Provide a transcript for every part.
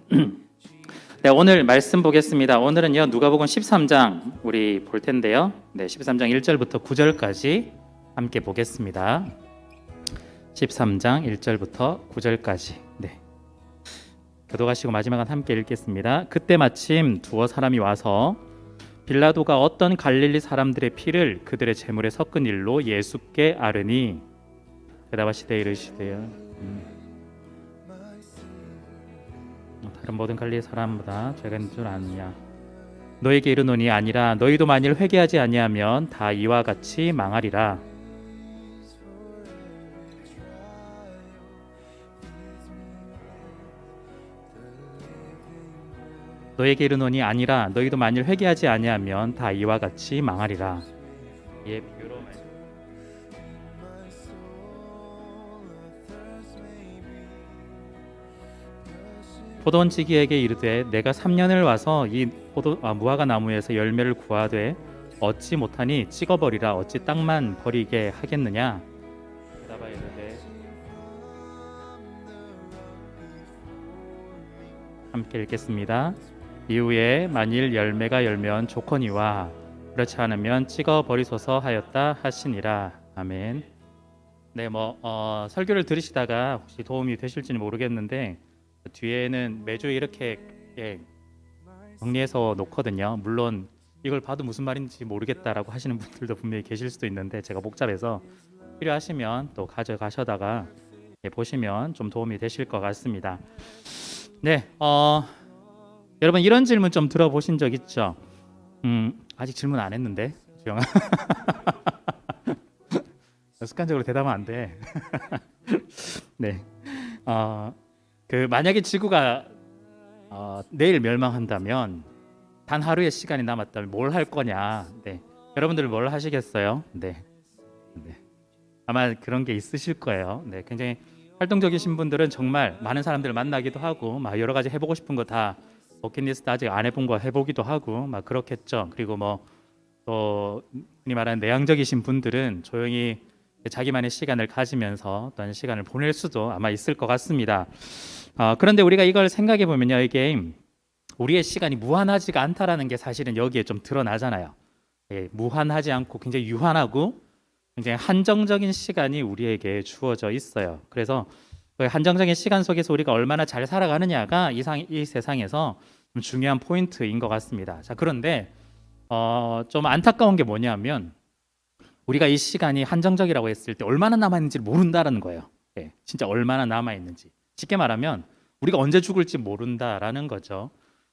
네, 오늘 말씀 보겠습니다. 오늘은요, 누가복음 13장 우리 볼 텐데요. 네, 13장 1절부터 9절까지 함께 보겠습니다. 13장 1절부터 9절까지. 네. 교도가시고 마지막은 함께 읽겠습니다. 그때 마침 두어 사람이 와서 빌라도가 어떤 갈릴리 사람들의 피를 그들의 제물에 섞은 일로 예수께 아르니 대답하시되 이르시되요 다른 모든 갈릴리 사람보다 죄가 있는 줄 아느냐. 너에게 이르노니 아니라 너희도 만일 회개하지 아니하면 다 이와 같이 망하리라. 너에게 이르노니 아니라 너희도 만일 회개하지 아니하면 다 이와 같이 망하리라. 예, 비유로 포도원지기에게 이르되 내가 3년을 와서 이 무화과 나무에서 열매를 구하되 얻지 못하니 찍어버리라. 어찌 땅만 버리게 하겠느냐. 대답하여 이르되 함께 읽겠습니다. 이후에 만일 열매가 열면 좋거니와 그렇지 않으면 찍어버리소서 하였다 하시니라. 아멘. 네, 설교를 들으시다가 혹시 도움이 되실지는 모르겠는데 뒤에는 매주 이렇게 정리해서 놓거든요. 물론 이걸 봐도 무슨 말인지 모르겠다라고 하시는 분들도 분명히 계실 수도 있는데 제가 복잡해서 필요하시면 또 가져가셔다가 보시면 좀 도움이 되실 것 같습니다. 네, 여러분 이런 질문 좀 들어보신 적 있죠? 아직 질문 안 했는데 주영아 습관적으로 대답하면 안 돼. 네, 만약에 지구가 내일 멸망한다면 단 하루의 시간이 남았다면 뭘 할 거냐? 네, 여러분들 뭘 하시겠어요? 네, 아마 그런 게 있으실 거예요. 네, 굉장히 활동적이신 분들은 정말 많은 사람들을 만나기도 하고 막 여러 가지 해보고 싶은 거 다 버킷리스트 아직 안 해본 거 해보기도 하고 막 그렇겠죠. 그리고 또 흔히 말하는 내향적이신 분들은 조용히 자기만의 시간을 가지면서 또한 시간을 보낼 수도 아마 있을 것 같습니다. 그런데 우리가 이걸 생각해 보면요, 이게 우리의 시간이 무한하지가 않다라는 게 사실은 여기에 좀 드러나잖아요. 무한하지 않고 굉장히 유한하고 굉장히 한정적인 시간이 우리에게 주어져 있어요. 그래서 그 한정적인 시간 속에서 우리가 얼마나 잘 살아가느냐가 이 세상에서 좀 중요한 포인트인 것 같습니다. 자, 그런데 좀 안타까운 게 뭐냐면 우리가 이 시간이 한정적이라고 했을 때 얼마나 남아있는지 모른다라는 거예요. 진짜 얼마나 남아있는지. 쉽게 말하면 우리가 언제 죽을지 모른다라는 거죠.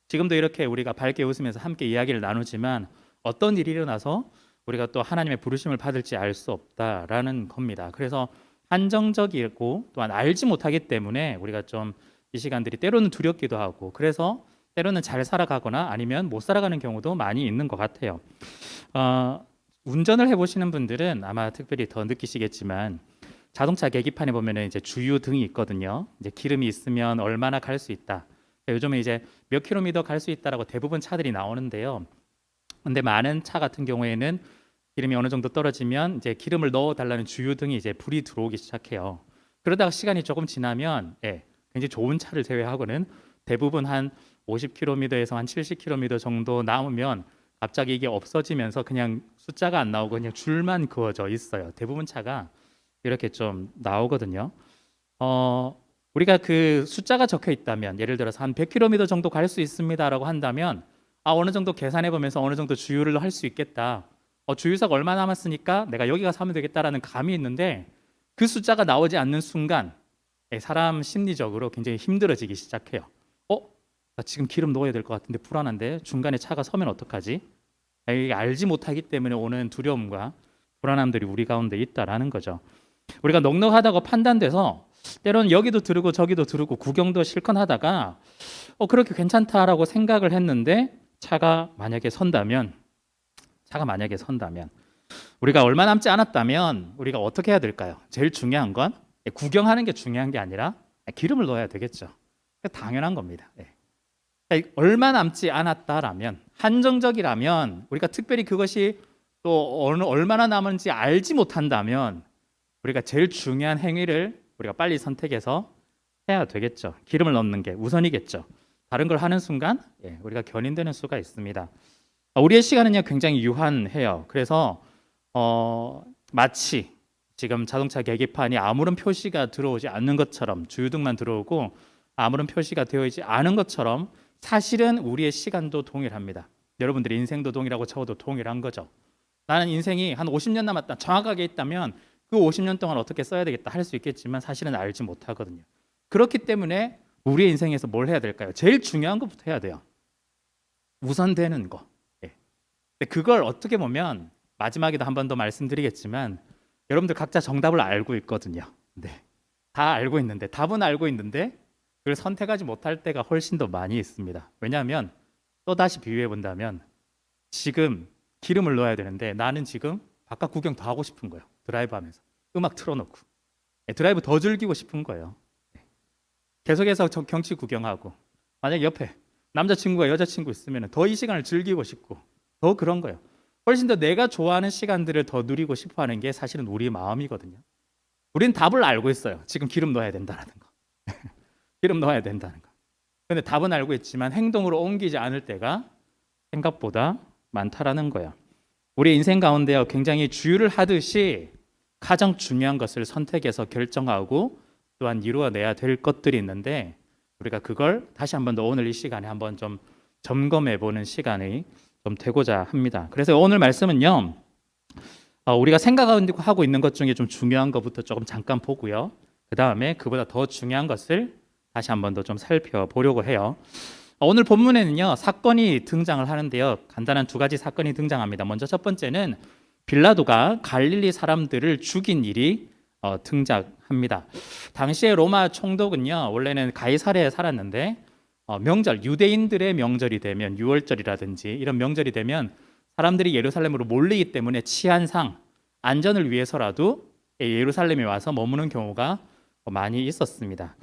지금도 이렇게 우리가 밝게 웃으면서 함께 이야기를 나누지만 어떤 일이 일어나서 우리가 또 하나님의 부르심을 받을지 알 수 없다라는 겁니다. 그래서 한정적이고 또한 알지 못하기 때문에 우리가 좀 이 시간들이 때로는 두렵기도 하고 그래서 때로는 잘 살아가거나 아니면 못 살아가는 경우도 많이 있는 것 같아요. 운전을 해보시는 분들은 아마 특별히 더 느끼시겠지만 자동차 계기판에 보면은 이제 주유등이 있거든요. 이제 기름이 있으면 얼마나 갈 수 있다. 요즘은 이제 몇 킬로미터 갈 수 있다라고 대부분 차들이 나오는데요. 근데 많은 차 같은 경우에는 기름이 어느 정도 떨어지면 이제 기름을 넣어 달라는 주유등이 이제 불이 들어오기 시작해요. 그러다가 시간이 조금 지나면 굉장히 좋은 차를 제외하고는 대부분 한 50km에서 한 70km 정도 남으면 갑자기 이게 없어지면서 그냥 숫자가 안 나오고 그냥 줄만 그어져 있어요. 대부분 차가 이렇게 좀 나오거든요. 우리가 그 숫자가 적혀 있다면 예를 들어서 한 100km 정도 갈 수 있습니다라고 한다면 어느 정도 계산해 보면서 어느 정도 주유를 할 수 있겠다. 주유소가 얼마 남았으니까 내가 여기 가서 하면 되겠다라는 감이 있는데 그 숫자가 나오지 않는 순간 사람 심리적으로 굉장히 힘들어지기 시작해요. 나 지금 기름 넣어야 될 것 같은데 불안한데 중간에 차가 서면 어떡하지? 이게 알지 못하기 때문에 오는 두려움과 불안함들이 우리 가운데 있다라는 거죠. 우리가 넉넉하다고 판단돼서 때로는 여기도 들고 저기도 들고 구경도 실컷 하다가 그렇게 괜찮다라고 생각을 했는데 차가 만약에 선다면 우리가 얼마 남지 않았다면 우리가 어떻게 해야 될까요? 제일 중요한 건 구경하는 게 중요한 게 아니라 기름을 넣어야 되겠죠. 당연한 겁니다. 얼마 남지 않았다라면 한정적이라면 우리가 특별히 그것이 또 얼마나 남은지 알지 못한다면 우리가 제일 중요한 행위를 우리가 빨리 선택해서 해야 되겠죠. 기름을 넣는 게 우선이겠죠. 다른 걸 하는 순간 우리가 견인되는 수가 있습니다. 우리의 시간은요 굉장히 유한해요. 그래서 마치 지금 자동차 계기판이 아무런 표시가 들어오지 않는 것처럼 주유등만 들어오고 아무런 표시가 되어 있지 않은 것처럼 사실은 우리의 시간도 동일합니다. 여러분들의 인생도 동일하고 적어도 동일한 거죠. 나는 인생이 한 50년 남았다 정확하게 있다면 그 50년 동안 어떻게 써야 되겠다 할 수 있겠지만 사실은 알지 못하거든요. 그렇기 때문에 우리의 인생에서 뭘 해야 될까요? 제일 중요한 것부터 해야 돼요. 우선되는 거. 근데 그걸 어떻게 보면 마지막에도 한 번 더 말씀드리겠지만 여러분들 각자 정답을 알고 있거든요. 다 알고 있는데 답은 알고 있는데 그걸 선택하지 못할 때가 훨씬 더 많이 있습니다. 왜냐하면 또 다시 비유해 본다면 지금 기름을 넣어야 되는데 나는 지금 바깥 구경 더 하고 싶은 거예요. 드라이브 하면서 음악 틀어놓고 드라이브 더 즐기고 싶은 거예요. 계속해서 경치 구경하고 만약에 옆에 남자친구가 여자친구 있으면 더 이 시간을 즐기고 싶고 더 그런 거예요. 훨씬 더 내가 좋아하는 시간들을 더 누리고 싶어하는 게 사실은 우리의 마음이거든요. 우리는 답을 알고 있어요. 지금 기름 넣어야 된다는 거. 기름 넣어야 된다는 거. 근데 답은 알고 있지만 행동으로 옮기지 않을 때가 생각보다 많다라는 거예요. 우리 인생 가운데요 굉장히 주유를 하듯이 가장 중요한 것을 선택해서 결정하고 또한 이루어내야 될 것들이 있는데 우리가 그걸 다시 한번 더 오늘 이 시간에 한번 좀 점검해 보는 시간이 좀 되고자 합니다. 그래서 오늘 말씀은요 우리가 생각하고 있는 것 중에 좀 중요한 것부터 조금 잠깐 보고요. 그 다음에 그보다 더 중요한 것을 다시 한번 더 좀 살펴보려고 해요. 오늘 본문에는요 사건이 등장을 하는데요 간단한 두 가지 사건이 등장합니다. 먼저 첫 번째는 빌라도가 갈릴리 사람들을 죽인 일이 등장합니다. 당시에 로마 총독은요 원래는 가이사랴에 살았는데 명절 유대인들의 명절이 되면 유월절이라든지 이런 명절이 되면 사람들이 예루살렘으로 몰리기 때문에 치안상 안전을 위해서라도 예루살렘에 와서 머무는 경우가 많이 있었습니다.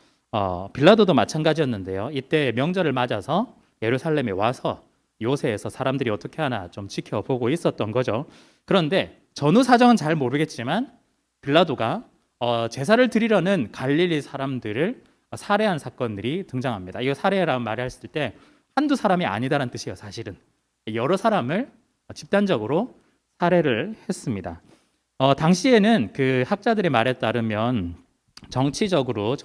빌라도도 마찬가지였는데요. 이때 명절을 맞아서 예루살렘에 와서 요새에서 사람들이 어떻게 하나 좀 지켜보고 있었던 거죠. 그런데 전후 사정은 잘 모르겠지만 빌라도가 제사를 드리려는 갈릴리 사람들을 살해한 사건들이 등장합니다. 이거 살해라는 말을 했을 때 한두 사람이 아니다라는 뜻이에요. 사실은 여러 사람을 집단적으로 살해를 했습니다. 당시에는 그 학자들의 말에 따르면 정치학적으로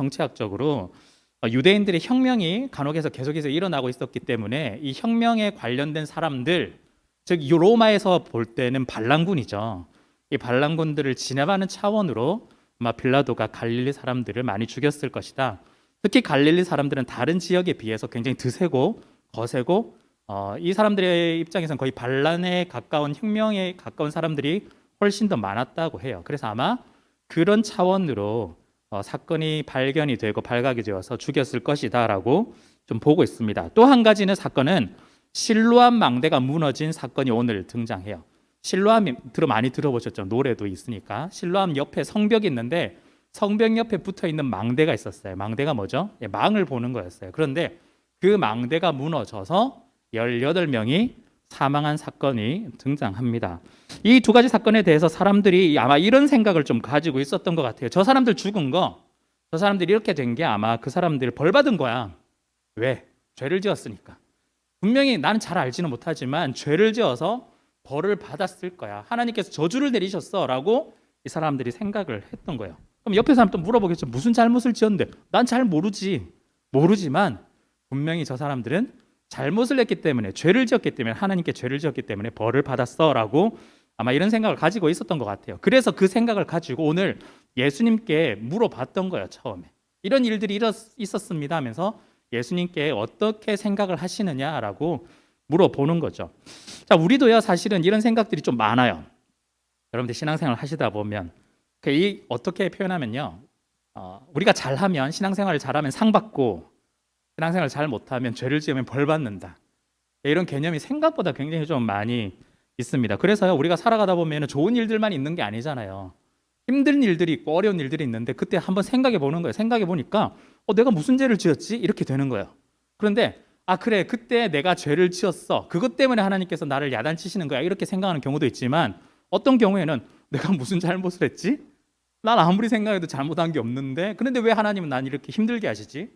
유대인들의 혁명이 간혹해서 계속해서 일어나고 있었기 때문에 이 혁명에 관련된 사람들, 즉 로마에서 볼 때는 반란군이죠. 이 반란군들을 진압하는 차원으로 아마 빌라도가 갈릴리 사람들을 많이 죽였을 것이다. 특히 갈릴리 사람들은 다른 지역에 비해서 굉장히 드세고 거세고 이 사람들의 입장에서는 거의 반란에 가까운 혁명에 가까운 사람들이 훨씬 더 많았다고 해요. 그래서 아마 그런 차원으로 사건이 발견이 되고 발각이 되어서 죽였을 것이다라고 좀 보고 있습니다. 또 한 가지는 사건은 실로암 망대가 무너진 사건이 오늘 등장해요. 실로암 많이 들어보셨죠? 노래도 있으니까. 실로암 옆에 성벽이 있는데 성벽 옆에 붙어 있는 망대가 있었어요. 망대가 뭐죠? 망을 보는 거였어요. 그런데 그 망대가 무너져서 18명이 사망한 사건이 등장합니다. 이 두 가지 사건에 대해서 사람들이 아마 이런 생각을 좀 가지고 있었던 것 같아요. 저 사람들 죽은 거, 저 사람들이 이렇게 된 게 아마 그 사람들 벌 받은 거야. 왜? 죄를 지었으니까. 분명히 나는 잘 알지는 못하지만 죄를 지어서 벌을 받았을 거야. 하나님께서 저주를 내리셨어 라고 이 사람들이 생각을 했던 거예요. 그럼 옆에 사람 또 물어보겠죠. 무슨 잘못을 지었는데? 난 잘 모르지만 분명히 저 사람들은 잘못을 했기 때문에 죄를 지었기 때문에 하나님께 죄를 지었기 때문에 벌을 받았어 라고 아마 이런 생각을 가지고 있었던 것 같아요. 그래서 그 생각을 가지고 오늘 예수님께 물어봤던 거예요. 처음에 이런 일들이 있었습니다 하면서 예수님께 어떻게 생각을 하시느냐라고 물어보는 거죠. 자, 우리도요 사실은 이런 생각들이 좀 많아요. 여러분들 신앙생활 하시다 보면 어떻게 표현하면요 우리가 잘하면 신앙생활을 잘하면 상 받고 신앙생활을 잘 못하면 죄를 지으면 벌 받는다. 이런 개념이 생각보다 굉장히 좀 많이 있습니다. 그래서요 우리가 살아가다 보면 좋은 일들만 있는 게 아니잖아요. 힘든 일들이 있고 어려운 일들이 있는데 그때 한번 생각해 보는 거예요. 생각해 보니까 내가 무슨 죄를 지었지? 이렇게 되는 거예요. 그런데 그래 그때 내가 죄를 지었어. 그것 때문에 하나님께서 나를 야단치시는 거야. 이렇게 생각하는 경우도 있지만 어떤 경우에는 내가 무슨 잘못을 했지? 난 아무리 생각해도 잘못한 게 없는데 그런데 왜 하나님은 난 이렇게 힘들게 하시지?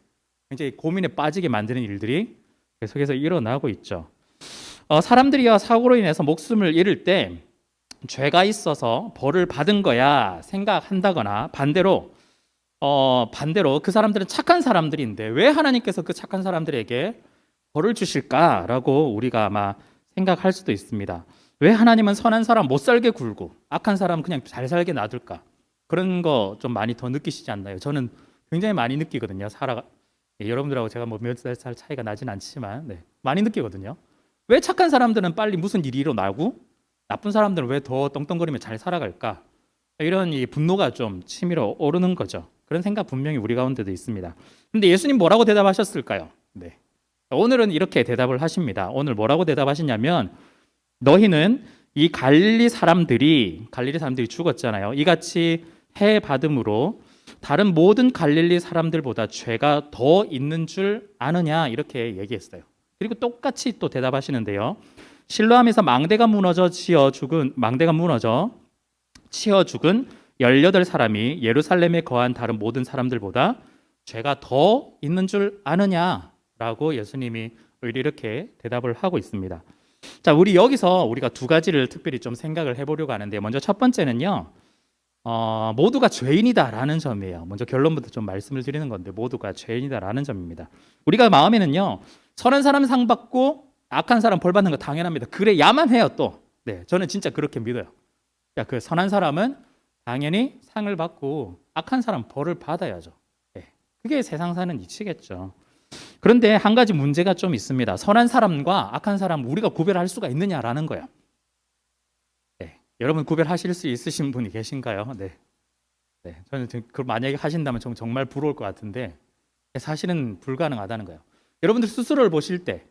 굉장히 고민에 빠지게 만드는 일들이 계속해서 일어나고 있죠. 사람들이요 사고로 인해서 목숨을 잃을 때 죄가 있어서 벌을 받은 거야 생각한다거나 반대로 그 사람들은 착한 사람들인데 왜 하나님께서 그 착한 사람들에게 벌을 주실까라고 우리가 아마 생각할 수도 있습니다. 왜 하나님은 선한 사람 못 살게 굴고 악한 사람 그냥 잘 살게 놔둘까? 그런 거 좀 많이 더 느끼시지 않나요? 저는 굉장히 많이 느끼거든요. 여러분들하고 제가 뭐 몇 살 차이가 나진 않지만 많이 느끼거든요. 왜 착한 사람들은 빨리 무슨 일이 일어나고 나쁜 사람들은 왜 더 떵떵거리며 잘 살아갈까? 이런 이 분노가 좀 치밀어 오르는 거죠. 그런 생각 분명히 우리 가운데도 있습니다. 근데 예수님 뭐라고 대답하셨을까요? 오늘은 이렇게 대답을 하십니다. 오늘 뭐라고 대답하시냐면 너희는 이 갈릴리 사람들이 죽었잖아요. 이같이 해 받음으로 다른 모든 갈릴리 사람들보다 죄가 더 있는 줄 아느냐 이렇게 얘기했어요. 그리고 똑같이 또 대답하시는데요. 실로암에서 망대가 무너져 치어 죽은 18사람이 예루살렘에 거한 다른 모든 사람들보다 죄가 더 있는 줄 아느냐라고 예수님이 이렇게 대답을 하고 있습니다. 자, 여기서 우리가 두 가지를 특별히 좀 생각을 해보려고 하는데 먼저 첫 번째는요. 모두가 죄인이다라는 점이에요. 먼저 결론부터 좀 말씀을 드리는 건데 모두가 죄인이다라는 점입니다. 우리가 마음에는요. 선한 사람 상 받고 악한 사람 벌 받는 거 당연합니다. 그래야만 해요 또. 저는 진짜 그렇게 믿어요. 그 선한 사람은 당연히 상을 받고 악한 사람 벌을 받아야죠. 그게 세상 사는 이치겠죠. 그런데 한 가지 문제가 좀 있습니다. 선한 사람과 악한 사람 우리가 구별할 수가 있느냐라는 거예요. 여러분 구별하실 수 있으신 분이 계신가요? 저는 그걸 만약에 하신다면 정말 부러울 것 같은데 사실은 불가능하다는 거예요. 여러분들 스스로를 보실 때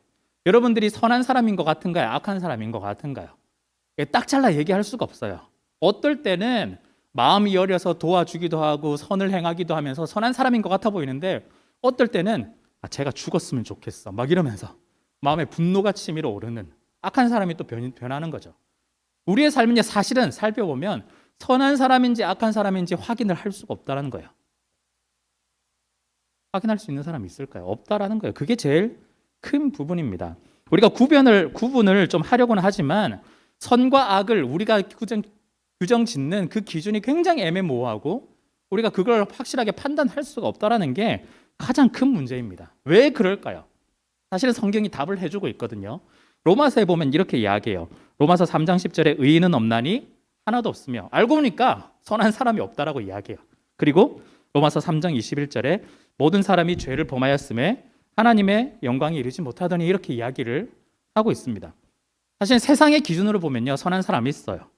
여러분들이 선한 사람인 것 같은가요? 악한 사람인 것 같은가요? 딱 잘라 얘기할 수가 없어요. 어떨 때는 마음이 여려서 도와주기도 하고 선을 행하기도 하면서 선한 사람인 것 같아 보이는데 어떨 때는 제가 죽었으면 좋겠어 막 이러면서 마음에 분노가 치밀어 오르는 악한 사람이 또 변하는 거죠. 우리의 삶은 사실은 살펴보면 선한 사람인지 악한 사람인지 확인을 할 수가 없다는 거예요. 확인할 수 있는 사람이 있을까요? 없다라는 거예요. 그게 제일 큰 부분입니다. 우리가 구분을 좀 하려고는 하지만 선과 악을 우리가 규정 짓는 그 기준이 굉장히 애매모호하고 우리가 그걸 확실하게 판단할 수가 없다라는 게 가장 큰 문제입니다. 왜 그럴까요? 사실은 성경이 답을 해주고 있거든요. 로마서에 보면 이렇게 이야기해요. 로마서 3장 10절에 의인은 없나니 하나도 없으며 알고 보니까 선한 사람이 없다라고 이야기해요. 그리고 로마서 3장 21절에 모든 사람이 죄를 범하였음에 하나님의 영광에 이르지 못하더니 이렇게 이야기를 하고 있습니다. 사실 세상의 기준으로 보면요 선한 사람이 있어요.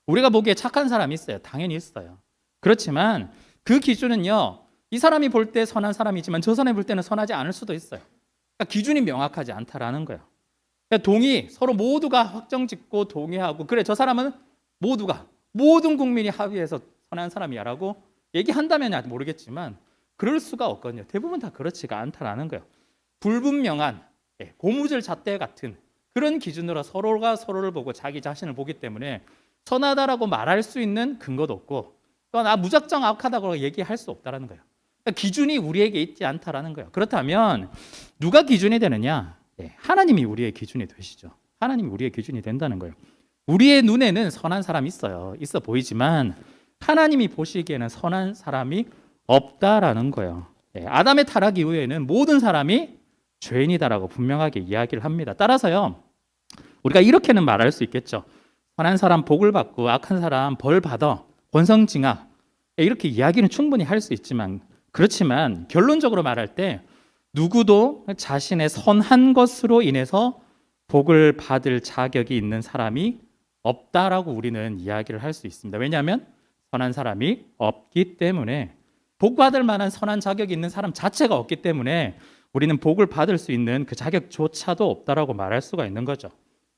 우리가 보기에 착한 사람이 있어요. 당연히 있어요. 그렇지만 그 기준은요 이 사람이 볼 때 선한 사람이지만 저 사람이 볼 때는 선하지 않을 수도 있어요. 그러니까 기준이 명확하지 않다라는 거예요. 그러니까 서로 모두가 확정짓고 동의하고 그래 저 사람은 모든 국민이 합의해서 선한 사람이야라고 얘기한다면 모르겠지만 그럴 수가 없거든요. 대부분 다 그렇지가 않다라는 거예요. 불분명한 고무줄 잣대 같은 그런 기준으로 서로가 서로를 보고 자기 자신을 보기 때문에 선하다라고 말할 수 있는 근거도 없고 또 무작정 악하다고 얘기할 수 없다라는 거예요. 그러니까 기준이 우리에게 있지 않다라는 거예요. 그렇다면 누가 기준이 되느냐? 하나님이 우리의 기준이 되시죠. 하나님이 우리의 기준이 된다는 거예요. 우리의 눈에는 선한 사람이 있어 보이지만 하나님이 보시기에는 선한 사람이 없다라는 거예요. 아담의 타락 이후에는 모든 사람이 죄인이다라고 분명하게 이야기를 합니다. 따라서요 우리가 이렇게는 말할 수 있겠죠. 선한 사람 복을 받고 악한 사람 벌 받아 권성징악 이렇게 이야기는 충분히 할 수 있지만 그렇지만 결론적으로 말할 때 누구도 자신의 선한 것으로 인해서 복을 받을 자격이 있는 사람이 없다라고 우리는 이야기를 할 수 있습니다. 왜냐하면 선한 사람이 없기 때문에 복 받을 만한 선한 자격이 있는 사람 자체가 없기 때문에 우리는 복을 받을 수 있는 그 자격조차도 없다라고 말할 수가 있는 거죠.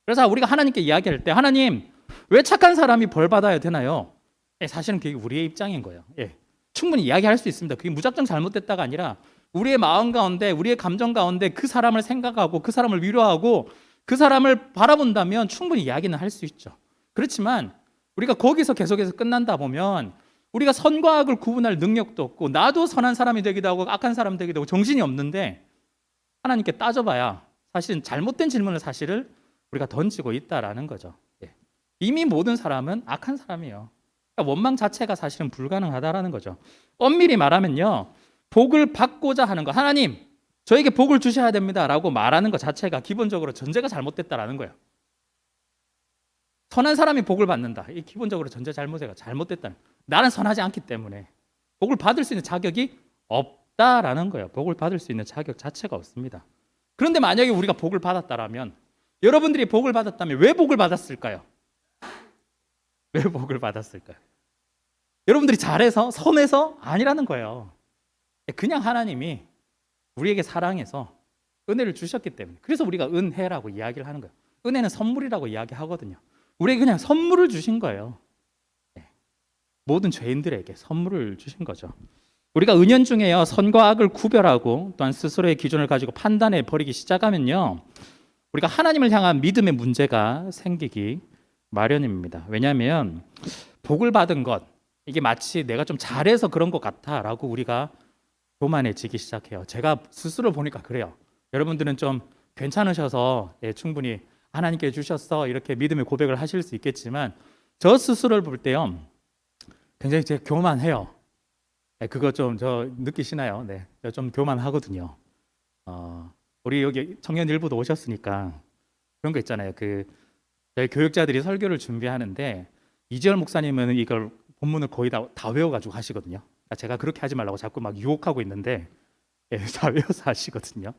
그래서 우리가 하나님께 이야기할 때 하나님 왜 착한 사람이 벌 받아야 되나요? 사실은 그게 우리의 입장인 거예요. 충분히 이야기할 수 있습니다. 그게 무작정 잘못됐다가 아니라 우리의 마음 가운데 우리의 감정 가운데 그 사람을 생각하고 그 사람을 위로하고 그 사람을 바라본다면 충분히 이야기는 할 수 있죠. 그렇지만 우리가 거기서 계속해서 끝난다 보면 우리가 선과 악을 구분할 능력도 없고 나도 선한 사람이 되기도 하고 악한 사람 되기도 하고 정신이 없는데 하나님께 따져봐야 사실은 잘못된 질문을 사실을 우리가 던지고 있다라는 거죠. 예. 이미 모든 사람은 악한 사람이에요. 그러니까 원망 자체가 사실은 불가능하다라는 거죠. 엄밀히 말하면요, 복을 받고자 하는 거, 하나님 저에게 복을 주셔야 됩니다라고 말하는 것 자체가 기본적으로 전제가 잘못됐다라는 거예요. 선한 사람이 복을 받는다. 이 기본적으로 전제 잘못됐다는. 나는 선하지 않기 때문에 복을 받을 수 있는 자격이 없다라는 거예요. 복을 받을 수 있는 자격 자체가 없습니다. 그런데 만약에 우리가 복을 받았다라면, 여러분들이 복을 받았다면 왜 복을 받았을까요? 왜 복을 받았을까요? 여러분들이 잘해서 선해서 아니라는 거예요. 그냥 하나님이 우리에게 사랑해서 은혜를 주셨기 때문에. 그래서 우리가 은혜라고 이야기를 하는 거예요. 은혜는 선물이라고 이야기하거든요. 우리에게 그냥 선물을 주신 거예요. 모든 죄인들에게 선물을 주신 거죠. 우리가 은연중에요, 선과 악을 구별하고 또한 스스로의 기준을 가지고 판단해 버리기 시작하면요, 우리가 하나님을 향한 믿음의 문제가 생기기 마련입니다. 왜냐하면 복을 받은 것, 이게 마치 내가 좀 잘해서 그런 것 같아라고 우리가 교만해지기 시작해요. 제가 스스로 보니까 그래요. 여러분들은 좀 괜찮으셔서 충분히 하나님께 주셨어 이렇게 믿음의 고백을 하실 수 있겠지만, 저 스스로를 볼 때요, 굉장히 제가 교만해요. 그거 좀 저 느끼시나요? 네, 좀 교만하거든요. 우리 여기 청년 일부도 오셨으니까 그런 거 있잖아요. 저희 교육자들이 설교를 준비하는데 이재열 목사님은 이걸 본문을 거의 다 외워가지고 하시거든요. 제가 그렇게 하지 말라고 자꾸 막 유혹하고 있는데, 다 외워서 하시거든요.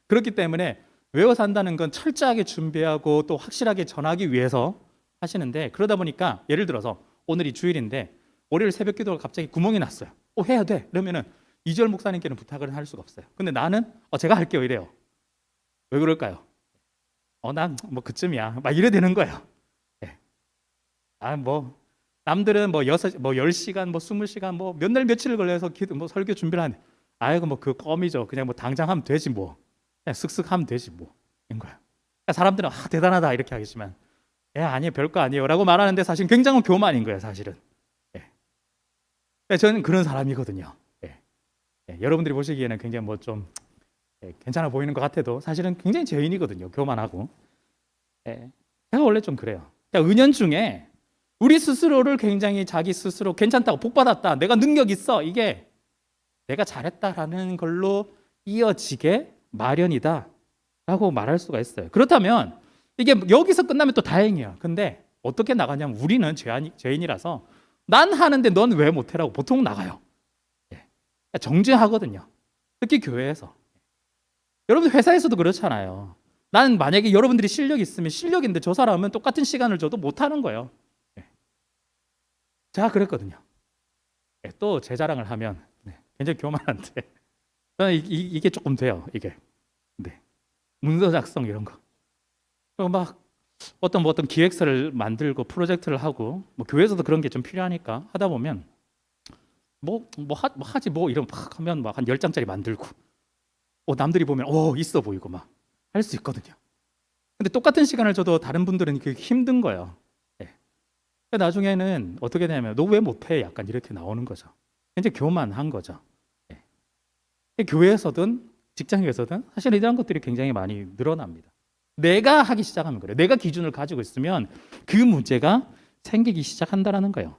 그렇기 때문에 외워서 한다는 건 철저하게 준비하고 또 확실하게 전하기 위해서 하시는데, 그러다 보니까 예를 들어서 오늘이 주일인데 월요일 새벽 기도가 갑자기 구멍이 났어요. 해야 돼. 그러면은 이재열 목사님께는 부탁을 할 수가 없어요. 근데 나는 제가 할게요 이래요. 왜 그럴까요? 난 뭐 그쯤이야. 막 이래 되는 거예요. 남들은 10시간, 20시간, 몇 날 며칠을 걸려서 설교 준비를 하는데, 아이고 그 껌이죠. 그냥 당장 하면 되지 뭐. 그냥 쓱쓱 하면 되지 뭐. 인 거야. 그러니까 사람들은 대단하다 이렇게 하겠지만, 아니에요, 별거 아니에요라고 말하는데 사실 굉장한 교만인 거예요, 사실은. 저는 그런 사람이거든요. 여러분들이 보시기에는 굉장히 좀 괜찮아 보이는 것 같아도 사실은 굉장히 죄인이거든요. 교만하고. 제가 원래 좀 그래요. 은연중에 우리 스스로를 굉장히 자기 스스로 괜찮다고, 복받았다, 내가 능력 있어, 이게 내가 잘했다라는 걸로 이어지게 마련이다 라고 말할 수가 있어요. 그렇다면 이게 여기서 끝나면 또 다행이에요. 근데 어떻게 나가냐면, 우리는 죄인이라서 난 하는데 넌 왜 못해라고 보통 나가요. 정죄하거든요. 특히 교회에서. 여러분 회사에서도 그렇잖아요. 나는 만약에 여러분들이 실력이 있으면 실력인데 저 사람은 똑같은 시간을 줘도 못하는 거예요. 제가 그랬거든요. 또 제 자랑을 하면 굉장히 교만한데 저는 이게 조금 돼요. 이게 문서 작성 이런 거. 막 어떤 기획서를 만들고 프로젝트를 하고, 교회에서도 그런 게 좀 필요하니까 하다 보면 하지 이런 막 하면 한 10장짜리 만들고, 남들이 보면 있어 보이고 막 할 수 있거든요. 근데 똑같은 시간을 줘도 다른 분들은 그게 힘든 거예요. 나중에는 어떻게 되냐면, 너 왜 못해? 약간 이렇게 나오는 거죠. 이제 교만한 거죠. 교회에서든 직장에서든 사실 이런 것들이 굉장히 많이 늘어납니다. 내가 하기 시작하면 그래요. 내가 기준을 가지고 있으면 그 문제가 생기기 시작한다는 거예요.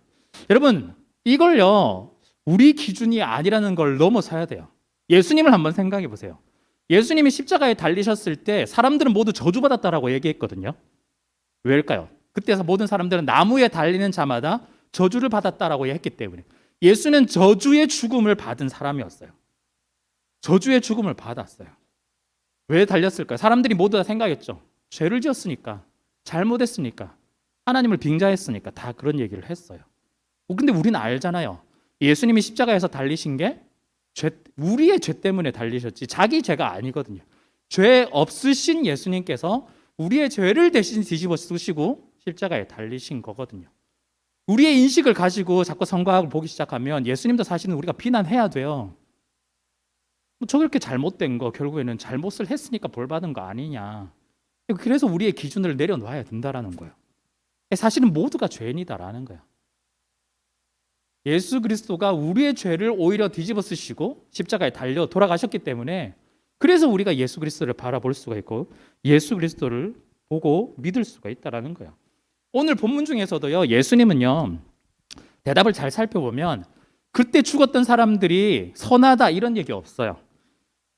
여러분, 이걸요, 우리 기준이 아니라는 걸 넘어서야 돼요. 예수님을 한번 생각해 보세요. 예수님이 십자가에 달리셨을 때 사람들은 모두 저주받았다라고 얘기했거든요. 왜일까요? 그때서 모든 사람들은 나무에 달리는 자마다 저주를 받았다라고 했기 때문에. 예수는 저주의 죽음을 받은 사람이었어요. 저주의 죽음을 받았어요. 왜 달렸을까요? 사람들이 모두 다 생각했죠. 죄를 지었으니까, 잘못했으니까, 하나님을 빙자했으니까 다 그런 얘기를 했어요. 근데 우리는 알잖아요. 예수님이 십자가에서 달리신 게 우리의 죄 때문에 달리셨지 자기 죄가 아니거든요. 죄 없으신 예수님께서 우리의 죄를 대신 뒤집어 쓰시고 십자가에 달리신 거거든요. 우리의 인식을 가지고 자꾸 선과 악을 보기 시작하면 예수님도 사실은 우리가 비난해야 돼요. 저렇게 잘못된 거 결국에는 잘못을 했으니까 벌 받은 거 아니냐. 그래서 우리의 기준을 내려놔야 된다라는 거예요. 사실은 모두가 죄인이다라는 거예요. 예수 그리스도가 우리의 죄를 오히려 뒤집어 쓰시고 십자가에 달려 돌아가셨기 때문에 그래서 우리가 예수 그리스도를 바라볼 수가 있고 예수 그리스도를 보고 믿을 수가 있다라는 거예요. 오늘 본문 중에서도요, 예수님은요, 대답을 잘 살펴보면 그때 죽었던 사람들이 선하다 이런 얘기 없어요.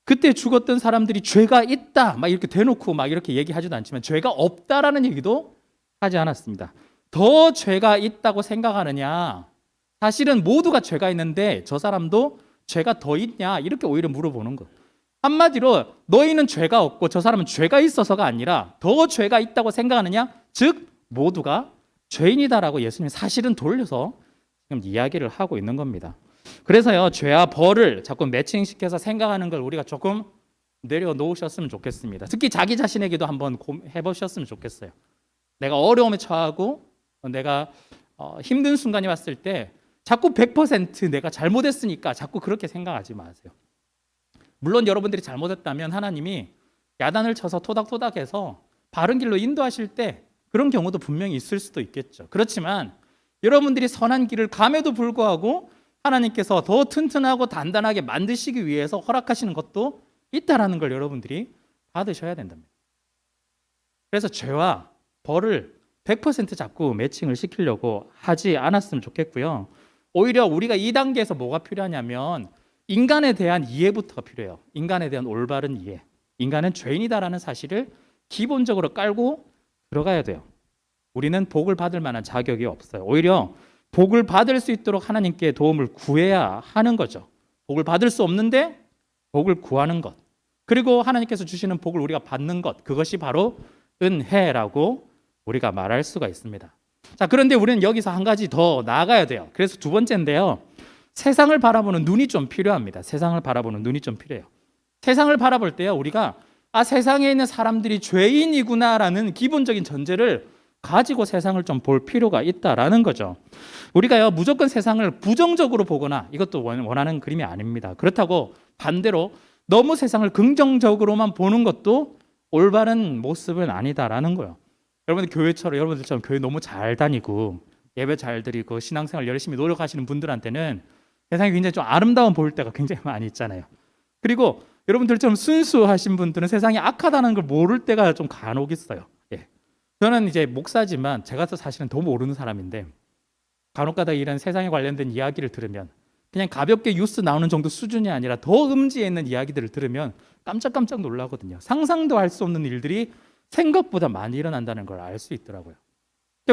그때 죽었던 사람들이 죄가 있다 막 이렇게 대놓고 막 이렇게 얘기하지도 않지만 죄가 없다라는 얘기도 하지 않았습니다. 더 죄가 있다고 생각하느냐? 사실은 모두가 죄가 있는데 저 사람도 죄가 더 있냐? 이렇게 오히려 물어보는 거. 한마디로 너희는 죄가 없고 저 사람은 죄가 있어서가 아니라 더 죄가 있다고 생각하느냐? 즉 모두가 죄인이다라고 예수님이 사실은 돌려서 지금 이야기를 하고 있는 겁니다. 그래서요, 죄와 벌을 자꾸 매칭시켜서 생각하는 걸 우리가 조금 내려놓으셨으면 좋겠습니다. 특히 자기 자신에게도 한번 해보셨으면 좋겠어요. 내가 어려움에 처하고 내가 힘든 순간이 왔을 때 자꾸 100% 내가 잘못했으니까 자꾸 그렇게 생각하지 마세요. 물론 여러분들이 잘못했다면 하나님이 야단을 쳐서 토닥토닥해서 바른 길로 인도하실 때 그런 경우도 분명히 있을 수도 있겠죠. 그렇지만 여러분들이 선한 길을 감에도 불구하고 하나님께서 더 튼튼하고 단단하게 만드시기 위해서 허락하시는 것도 있다라는 걸 여러분들이 받으셔야 된답니다. 그래서 죄와 벌을 100% 자꾸 매칭을 시키려고 하지 않았으면 좋겠고요. 오히려 우리가 이 단계에서 뭐가 필요하냐면 인간에 대한 이해부터 필요해요. 인간에 대한 올바른 이해. 인간은 죄인이다라는 사실을 기본적으로 깔고 들어가야 돼요. 우리는 복을 받을 만한 자격이 없어요. 오히려 복을 받을 수 있도록 하나님께 도움을 구해야 하는 거죠. 복을 받을 수 없는데 복을 구하는 것. 그리고 하나님께서 주시는 복을 우리가 받는 것. 그것이 바로 은혜라고 우리가 말할 수가 있습니다. 자, 그런데 우리는 여기서 한 가지 더 나아가야 돼요. 그래서 두 번째인데요. 세상을 바라보는 눈이 좀 필요합니다. 세상을 바라보는 눈이 좀 필요해요. 세상을 바라볼 때요, 우리가 세상에 있는 사람들이 죄인이구나라는 기본적인 전제를 가지고 세상을 좀 볼 필요가 있다라는 거죠. 우리가요, 무조건 세상을 부정적으로 보거나 이것도 원하는 그림이 아닙니다. 그렇다고 반대로 너무 세상을 긍정적으로만 보는 것도 올바른 모습은 아니다라는 거예요. 여러분들처럼 교회 너무 잘 다니고 예배 잘 드리고 신앙생활 열심히 노력하시는 분들한테는 세상이 굉장히 좀 아름다운 보일 때가 굉장히 많이 있잖아요. 그리고 여러분들처럼 순수하신 분들은 세상이 악하다는 걸 모를 때가 좀 간혹 있어요. 예. 저는 이제 목사지만 제가 사실은 더 모르는 사람인데 간혹가다 이런 세상에 관련된 이야기를 들으면 그냥 가볍게 뉴스 나오는 정도 수준이 아니라 더 음지에 있는 이야기들을 들으면 깜짝깜짝 놀라거든요. 상상도 할 수 없는 일들이 생각보다 많이 일어난다는 걸 알 수 있더라고요.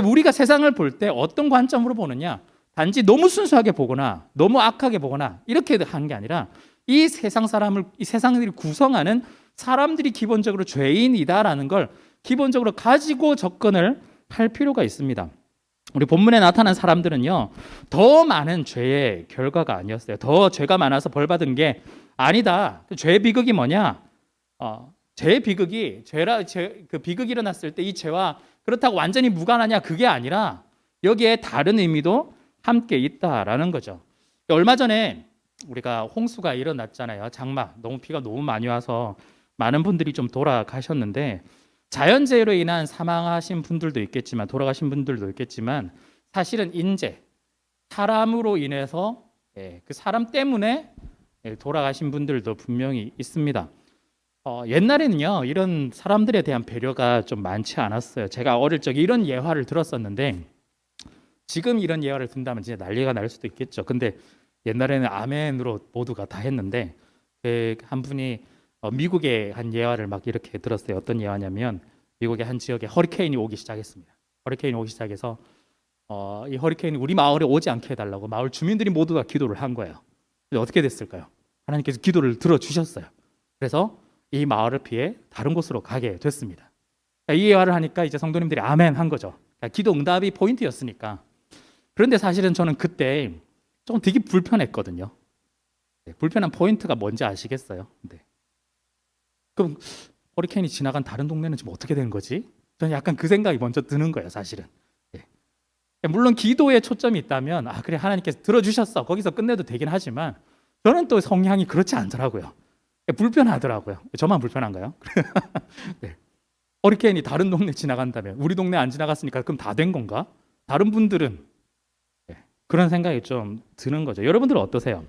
우리가 세상을 볼 때 어떤 관점으로 보느냐, 단지 너무 순수하게 보거나 너무 악하게 보거나 이렇게 하는 게 아니라 이 세상들이 구성하는 사람들이 기본적으로 죄인이다라는 걸 기본적으로 가지고 접근을 할 필요가 있습니다. 우리 본문에 나타난 사람들은요, 더 많은 죄의 결과가 아니었어요. 더 죄가 많아서 벌 받은 게 아니다. 죄의 비극이 뭐냐? 죄의 비극이 그 비극이 일어났을 때 이 죄와 그렇다고 완전히 무관하냐? 그게 아니라 여기에 다른 의미도 함께 있다라는 거죠. 얼마 전에 우리가 홍수가 일어났잖아요. 장마, 비가 너무 많이 와서 많은 분들이 좀 돌아가셨는데 자연재해로 인한 사망하신 분들도 있겠지만 돌아가신 분들도 있겠지만 사실은 인재, 사람으로 인해서 그 사람 때문에 돌아가신 분들도 분명히 있습니다. 옛날에는요, 이런 사람들에 대한 배려가 좀 많지 않았어요. 제가 어릴 적에 이런 예화를 들었었는데 지금 이런 예화를 든다면 진짜 난리가 날 수도 있겠죠. 근데 옛날에는 아멘으로 모두가 다 했는데 한 분이 미국의 한 예화를 막 이렇게 들었어요. 어떤 예화냐면 미국의 한 지역에 허리케인이 오기 시작했습니다. 허리케인이 오기 시작해서 이 허리케인이 우리 마을에 오지 않게 해달라고 마을 주민들이 모두 다 기도를 한 거예요. 근데 어떻게 됐을까요? 하나님께서 기도를 들어주셨어요. 그래서 이 마을을 피해 다른 곳으로 가게 됐습니다. 이 예화를 하니까 이제 성도님들이 아멘 한 거죠. 기도 응답이 포인트였으니까. 그런데 사실은 저는 그때 조금 되게 불편했거든요. 불편한 포인트가 뭔지 아시겠어요? 네. 그럼 허리케인이 지나간 다른 동네는 지금 어떻게 된 거지? 저는 약간 그 생각이 먼저 드는 거예요, 사실은. 물론 기도에 초점이 있다면 그래 하나님께서 들어주셨어 거기서 끝내도 되긴 하지만 저는 또 성향이 그렇지 않더라고요. 불편하더라고요. 저만 불편한가요? 네. 허리케인이 다른 동네 지나간다면 우리 동네 안 지나갔으니까 그럼 다 된 건가? 다른 분들은 그런 생각이 좀 드는 거죠. 여러분들은 어떠세요?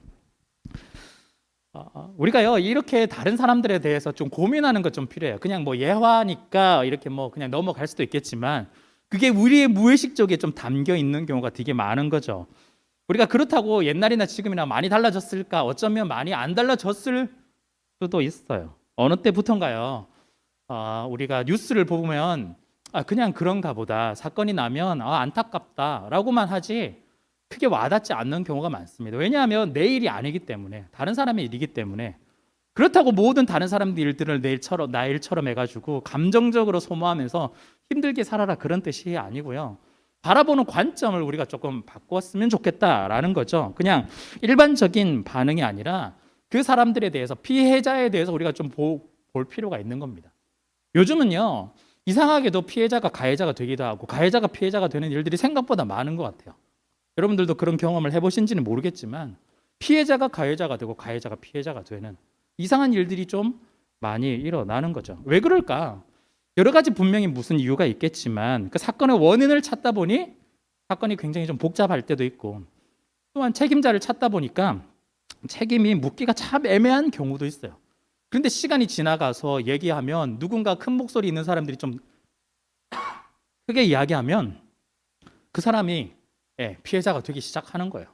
우리가요 이렇게 다른 사람들에 대해서 좀 고민하는 것 좀 필요해요. 그냥 뭐 예화니까 이렇게 뭐 그냥 넘어갈 수도 있겠지만 그게 우리의 무의식 쪽에 좀 담겨 있는 경우가 되게 많은 거죠. 우리가 그렇다고 옛날이나 지금이나 많이 달라졌을까? 어쩌면 많이 안 달라졌을 수도 있어요. 어느 때부턴가요? 우리가 뉴스를 보면 그냥 그런가 보다. 사건이 나면 안타깝다라고만 하지 크게 와닿지 않는 경우가 많습니다. 왜냐하면 내 일이 아니기 때문에 다른 사람의 일이기 때문에 그렇다고 모든 다른 사람들 일들을 나 일처럼 해가지고 감정적으로 소모하면서 힘들게 살아라 그런 뜻이 아니고요. 바라보는 관점을 우리가 조금 바꿨으면 좋겠다라는 거죠. 그냥 일반적인 반응이 아니라 그 사람들에 대해서 피해자에 대해서 우리가 좀 볼 필요가 있는 겁니다. 요즘은요 이상하게도 피해자가 가해자가 되기도 하고 가해자가 피해자가 되는 일들이 생각보다 많은 것 같아요. 여러분들도 그런 경험을 해보신지는 모르겠지만 피해자가 가해자가 되고 가해자가 피해자가 되는 이상한 일들이 좀 많이 일어나는 거죠. 왜 그럴까? 여러 가지 분명히 무슨 이유가 있겠지만 그 사건의 원인을 찾다 보니 사건이 굉장히 좀 복잡할 때도 있고 또한 책임자를 찾다 보니까 책임이 묻기가 참 애매한 경우도 있어요. 그런데 시간이 지나가서 얘기하면 누군가 큰 목소리 있는 사람들이 좀 크게 이야기하면 그 사람이 피해자가 되기 시작하는 거예요.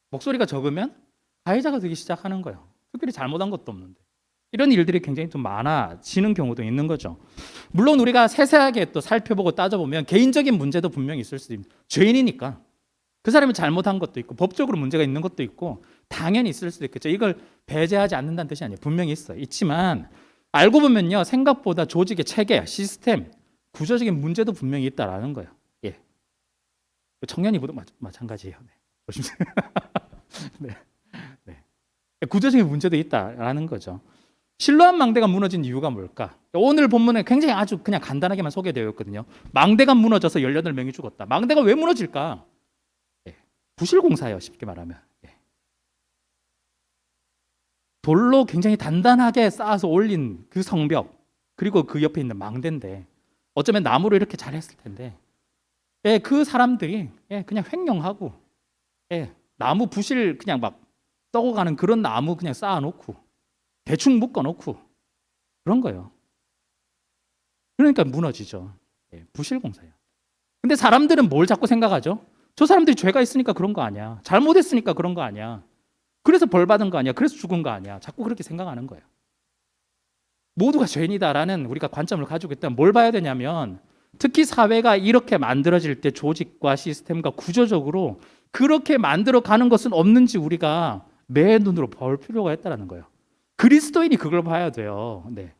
목소리가 적으면 가해자가 되기 시작하는 거예요. 특별히 잘못한 것도 없는데. 이런 일들이 굉장히 좀 많아지는 경우도 있는 거죠. 물론 우리가 세세하게 또 살펴보고 따져보면 개인적인 문제도 분명히 있을 수 있습니다. 죄인이니까. 그 사람이 잘못한 것도 있고 법적으로 문제가 있는 것도 있고 당연히 있을 수도 있겠죠. 이걸 배제하지 않는다는 뜻이 아니에요. 분명히 있어요. 있지만 알고 보면요. 생각보다 조직의 체계, 시스템, 구조적인 문제도 분명히 있다라는 거예요. 예. 청년이보다 마찬가지예요. 네. 조심하세요. 네. 네. 구조적인 문제도 있다라는 거죠. 실로암 망대가 무너진 이유가 뭘까? 오늘 본문에 굉장히 아주 그냥 간단하게만 소개되어 있거든요. 망대가 무너져서 18명이 죽었다. 망대가 왜 무너질까? 부실공사예요. 쉽게 말하면. 돌로 굉장히 단단하게 쌓아서 올린 그 성벽 그리고 그 옆에 있는 망대인데 어쩌면 나무로 이렇게 잘했을 텐데 그 사람들이 그냥 횡령하고 나무 부실 그냥 막 썩어가는 그런 나무 그냥 쌓아놓고 대충 묶어놓고 그런 거예요. 그러니까 무너지죠. 부실공사예요. 근데 사람들은 뭘 자꾸 생각하죠? 저 사람들이 죄가 있으니까 그런 거 아니야. 잘못했으니까 그런 거 아니야. 그래서 벌 받은 거 아니야. 그래서 죽은 거 아니야. 자꾸 그렇게 생각하는 거예요. 모두가 죄인이다라는 우리가 관점을 가지고 있다면 뭘 봐야 되냐면 특히 사회가 이렇게 만들어질 때 조직과 시스템과 구조적으로 그렇게 만들어 가는 것은 없는지 우리가 매 눈으로 볼 필요가 있다는 거예요. 그리스도인이 그걸 봐야 돼요. 네.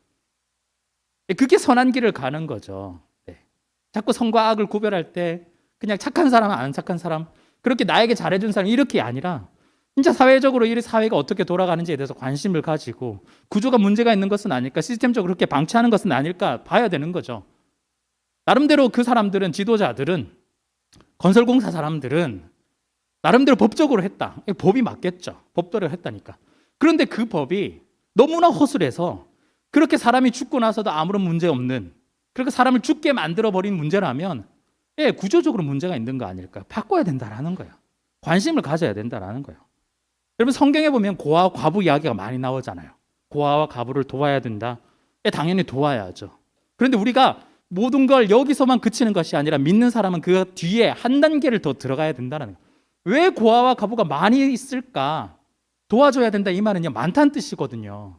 그게 선한 길을 가는 거죠. 네. 자꾸 선과 악을 구별할 때 그냥 착한 사람, 안 착한 사람, 그렇게 나에게 잘해준 사람 이렇게 아니라 진짜 사회적으로 이 사회가 어떻게 돌아가는지에 대해서 관심을 가지고 구조가 문제가 있는 것은 아닐까, 시스템적으로 그렇게 방치하는 것은 아닐까 봐야 되는 거죠. 나름대로 그 사람들은, 지도자들은, 건설공사 사람들은 나름대로 법적으로 했다. 법이 맞겠죠. 법대로 했다니까. 그런데 그 법이 너무나 허술해서 그렇게 사람이 죽고 나서도 아무런 문제 없는, 그렇게 사람을 죽게 만들어버린 문제라면 구조적으로 문제가 있는 거 아닐까. 바꿔야 된다라는 거예요. 관심을 가져야 된다라는 거예요. 여러분 성경에 보면 고아와 과부 이야기가 많이 나오잖아요. 고아와 과부를 도와야 된다. 당연히 도와야죠. 그런데 우리가 모든 걸 여기서만 그치는 것이 아니라 믿는 사람은 그 뒤에 한 단계를 더 들어가야 된다는 거예요. 왜 고아와 과부가 많이 있을까? 도와줘야 된다 이 말은요 많다는 뜻이거든요.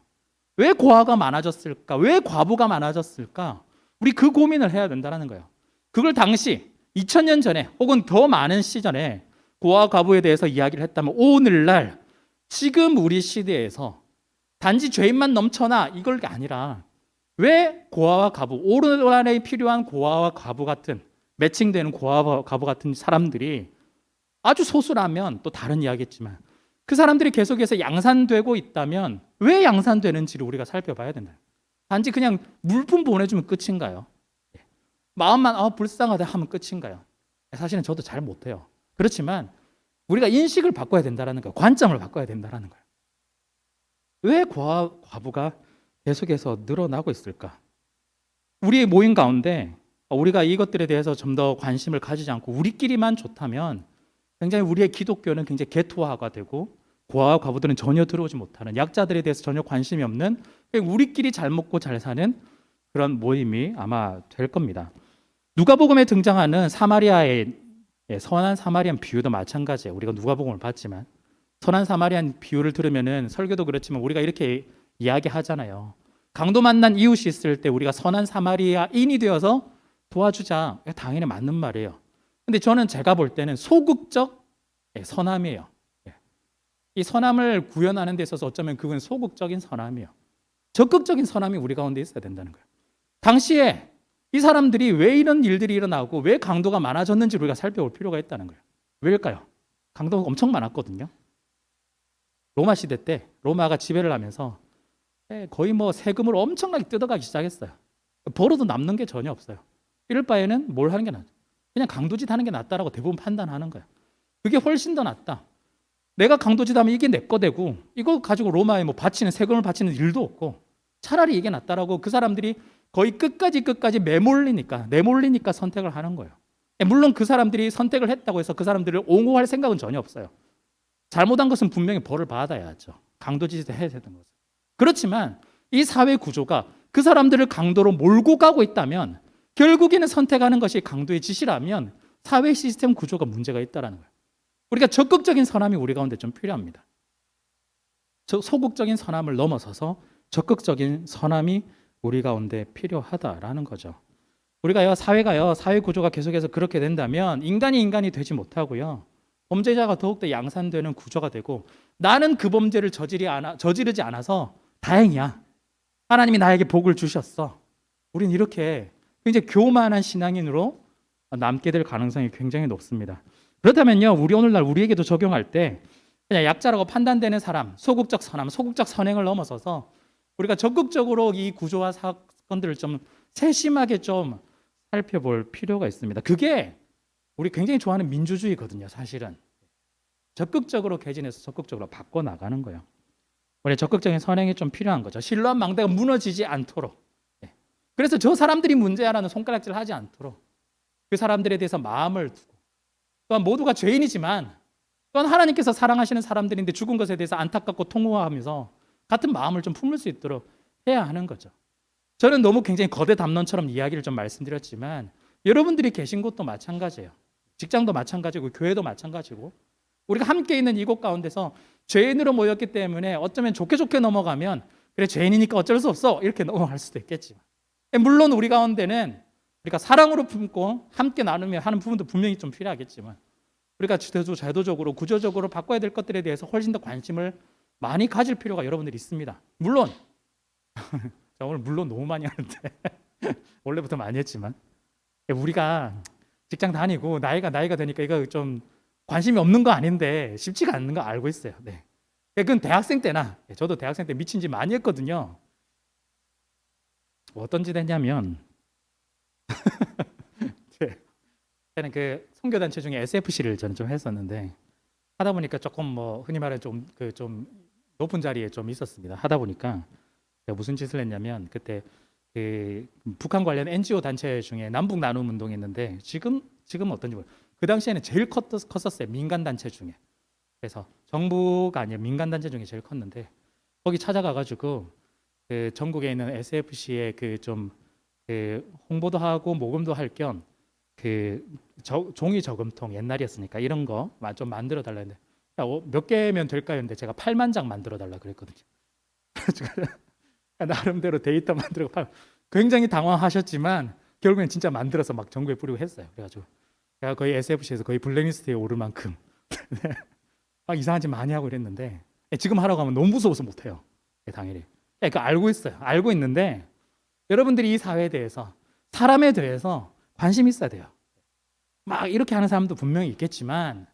왜 고아가 많아졌을까? 왜 과부가 많아졌을까? 우리 그 고민을 해야 된다는 거예요. 그걸 당시 2000년 전에 혹은 더 많은 시전에 고아와 과부에 대해서 이야기를 했다면 오늘날 지금 우리 시대에서 단지 죄인만 넘쳐나 이걸 아니라 왜 고아와 과부, 오늘날에 필요한 고아와 과부 같은 매칭되는 고아와 과부 같은 사람들이 아주 소수라면 또 다른 이야기겠지만 그 사람들이 계속해서 양산되고 있다면 왜 양산되는지를 우리가 살펴봐야 된다. 단지 그냥 물품 보내주면 끝인가요? 마음만 불쌍하다 하면 끝인가요? 사실은 저도 잘 못해요. 그렇지만 우리가 인식을 바꿔야 된다는 거예요. 관점을 바꿔야 된다는 거예요. 왜 고아, 과부가 계속해서 늘어나고 있을까? 우리의 모임 가운데 우리가 이것들에 대해서 좀 더 관심을 가지지 않고 우리끼리만 좋다면 굉장히 우리의 기독교는 굉장히 개토화가 되고 고아와 과부들은 전혀 들어오지 못하는, 약자들에 대해서 전혀 관심이 없는, 우리끼리 잘 먹고 잘 사는 그런 모임이 아마 될 겁니다. 누가복음에 등장하는 사마리아의 선한 사마리안 비유도 마찬가지예요. 우리가 누가복음을 봤지만 선한 사마리안 비유를 들으면은, 설교도 그렇지만 우리가 이렇게 이야기하잖아요. 강도 만난 이웃이 있을 때 우리가 선한 사마리아인이 되어서 도와주자. 당연히 맞는 말이에요. 근데 저는 제가 볼 때는 소극적 선함이에요. 이 선함을 구현하는 데 있어서 어쩌면 그건 소극적인 선함이에요. 적극적인 선함이 우리 가운데 있어야 된다는 거예요. 당시에 이 사람들이 왜 이런 일들이 일어나고 왜 강도가 많아졌는지 우리가 살펴볼 필요가 있다는 거예요. 왜일까요? 강도가 엄청 많았거든요. 로마 시대 때 로마가 지배를 하면서 거의 뭐 세금을 엄청나게 뜯어가기 시작했어요. 벌어도 남는 게 전혀 없어요. 이럴 바에는 뭘 하는 게 낫죠? 그냥 강도짓 하는 게 낫다라고 대부분 판단하는 거예요. 그게 훨씬 더 낫다. 내가 강도짓 하면 이게 내 거 되고 이거 가지고 로마에 뭐 바치는, 세금을 바치는 일도 없고 차라리 이게 낫다라고 그 사람들이 거의 끝까지 내몰리니까 선택을 하는 거예요. 물론 그 사람들이 선택을 했다고 해서 그 사람들을 옹호할 생각은 전혀 없어요. 잘못한 것은 분명히 벌을 받아야죠. 강도짓을 해야 되는 것은. 그렇지만 이 사회 구조가 그 사람들을 강도로 몰고 가고 있다면, 결국에는 선택하는 것이 강도의 짓이라면 사회 시스템 구조가 문제가 있다는 거예요. 우리가 적극적인 선함이 우리 가운데 좀 필요합니다. 소극적인 선함을 넘어서서 적극적인 선함이 우리 가운데 필요하다라는 거죠. 우리가요, 사회 구조가 계속해서 그렇게 된다면 인간이 되지 못하고요, 범죄자가 더욱더 양산되는 구조가 되고, 나는 그 범죄를 저지르지 않아서 다행이야, 하나님이 나에게 복을 주셨어, 우린 이렇게 굉장히 교만한 신앙인으로 남게 될 가능성이 굉장히 높습니다. 그렇다면요, 우리 오늘날 우리에게도 적용할 때 그냥 약자라고 판단되는 사람, 소극적 선함, 소극적 선행을 넘어서서 우리가 적극적으로 이 구조와 사건들을 좀 세심하게 좀 살펴볼 필요가 있습니다. 그게 우리 굉장히 좋아하는 민주주의거든요. 사실은 적극적으로 개진해서 적극적으로 바꿔나가는 거예요. 우리 적극적인 선행이 좀 필요한 거죠. 신뢰한 망대가 무너지지 않도록. 그래서 저 사람들이 문제야라는 손가락질 하지 않도록 그 사람들에 대해서 마음을 두고, 또한 모두가 죄인이지만 또한 하나님께서 사랑하시는 사람들인데 죽은 것에 대해서 안타깝고 통호하면서 같은 마음을 좀 품을 수 있도록 해야 하는 거죠. 저는 너무 굉장히 거대 담론처럼 이야기를 좀 말씀드렸지만 여러분들이 계신 곳도 마찬가지예요. 직장도 마찬가지고 교회도 마찬가지고, 우리가 함께 있는 이곳 가운데서 죄인으로 모였기 때문에 어쩌면 좋게 넘어가면 그래 죄인이니까 어쩔 수 없어 이렇게 넘어갈 수도 있겠지만, 물론 우리 가운데는 우리가 사랑으로 품고 함께 나누며 하는 부분도 분명히 좀 필요하겠지만, 우리가 제도적으로 구조적으로 바꿔야 될 것들에 대해서 훨씬 더 관심을 많이 가질 필요가 여러분들이 있습니다. 물론 자, 오늘 물론 너무 많이 하는데 원래부터 많이 했지만, 우리가 직장 다니고 나이가 되니까 이거 좀 관심이 없는 거 아닌데 쉽지가 않는 거 알고 있어요. 네. 그건 대학생 때나, 저도 대학생 때 미친 짓 많이 했거든요. 어떤 짓 했냐면 저는 그 선교단체 중에 SFC를 저는 좀 했었는데, 하다 보니까 조금 뭐 흔히 말해 좀 높은 자리에 좀 있었습니다. 하다 보니까 제가 무슨 짓을 했냐면, 그때 그 북한 관련 NGO 단체 중에 남북 나눔 운동이 있는데, 지금 어떤지 모르겠어요. 그 당시에는 제일 컸었어요. 민간 단체 중에. 그래서 정부가 아니라 민간 단체 중에 제일 컸는데, 거기 찾아가가지고 그 전국에 있는 SFC의 그 홍보도 하고 모금도 할 겸 그 종이 저금통, 옛날이었으니까 이런 거 좀 만들어 달라 했는데, 몇 개면 될까요? 근데 제가 8만 장 만들어 달라 그랬거든요. 나름대로 데이터 만들고 굉장히 당황하셨지만 결국엔 진짜 만들어서 막 전국에 뿌리고 했어요. 그래가지고 제가 거의 SFC에서 거의 블랙리스트에 오를 만큼 막 이상한 짓 많이 하고 이랬는데, 지금 하라고 하면 너무 무서워서 못해요. 당연히. 그거 알고 있어요. 알고 있는데 여러분들이 이 사회에 대해서, 사람에 대해서 관심이 있어야 돼요. 막 이렇게 하는 사람도 분명히 있겠지만,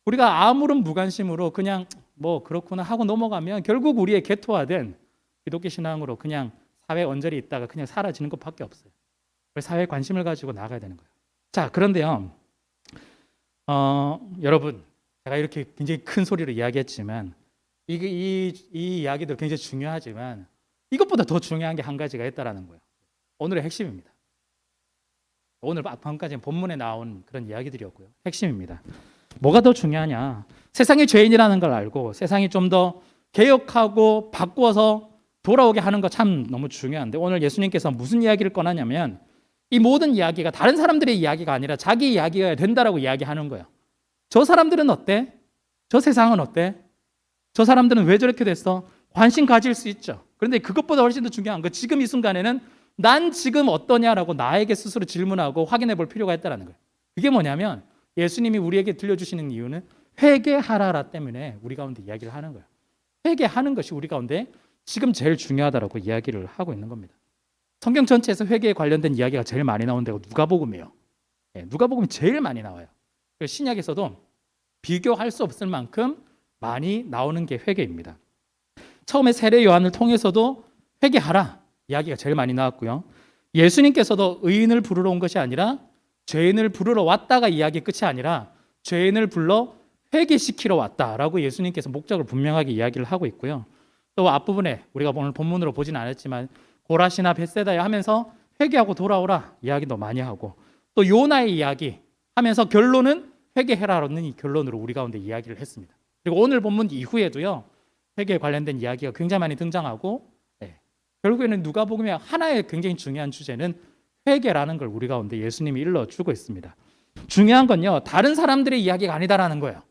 우리가 아무런 무관심으로 그냥 뭐 그렇구나 하고 넘어가면 결국 우리의 개토화된 기독교 신앙으로 그냥 사회 언저리 있다가 그냥 사라지는 것밖에 없어요. 사회에 관심을 가지고 나가야 되는 거예요. 자, 그런데요, 여러분, 제가 이렇게 굉장히 큰 소리로 이야기했지만 이 이야기도 굉장히 중요하지만 이것보다 더 중요한 게 한 가지가 있다라는 거예요. 오늘의 핵심입니다. 오늘 방금까지 본문에 나온 그런 이야기들이었고요. 핵심입니다. 뭐가 더 중요하냐? 세상이 죄인이라는 걸 알고 세상이 좀 더 개혁하고 바꾸어서 돌아오게 하는 거 참 너무 중요한데, 오늘 예수님께서 무슨 이야기를 꺼내냐면 이 모든 이야기가 다른 사람들의 이야기가 아니라 자기 이야기가 된다라고 이야기하는 거예요. 저 사람들은 어때? 저 세상은 어때? 저 사람들은 왜 저렇게 됐어? 관심 가질 수 있죠. 그런데 그것보다 훨씬 더 중요한 거, 지금 이 순간에는 난 지금 어떠냐라고 나에게 스스로 질문하고 확인해 볼 필요가 있다는 거예요. 그게 뭐냐면 예수님이 우리에게 들려주시는 이유는 회개하라 때문에 우리 가운데 이야기를 하는 거예요. 회개하는 것이 우리 가운데 지금 제일 중요하다라고 이야기를 하고 있는 겁니다. 성경 전체에서 회개에 관련된 이야기가 제일 많이 나온 데가 누가복음이에요. 누가복음이 제일 많이 나와요. 신약에서도 비교할 수 없을 만큼 많이 나오는 게 회개입니다. 처음에 세례 요한을 통해서도 회개하라 이야기가 제일 많이 나왔고요. 예수님께서도 의인을 부르러 온 것이 아니라 죄인을 부르러 왔다가 이야기 끝이 아니라 죄인을 불러 회개시키러 왔다라고 예수님께서 목적을 분명하게 이야기를 하고 있고요. 또 앞부분에 우리가 오늘 본문으로 보진 않았지만 고라시나 벳세다에 하면서 회개하고 돌아오라 이야기도 많이 하고, 또 요나의 이야기 하면서 결론은 회개해라라는 이 결론으로 우리 가운데 이야기를 했습니다. 그리고 오늘 본문 이후에도요, 회개에 관련된 이야기가 굉장히 많이 등장하고, 결국에는 누가복음의 하나의 굉장히 중요한 주제는 회개라는 걸 우리 가운데 예수님이 일러주고 있습니다. 중요한 건요, 다른 사람들의 이야기가 아니다라는 거예요.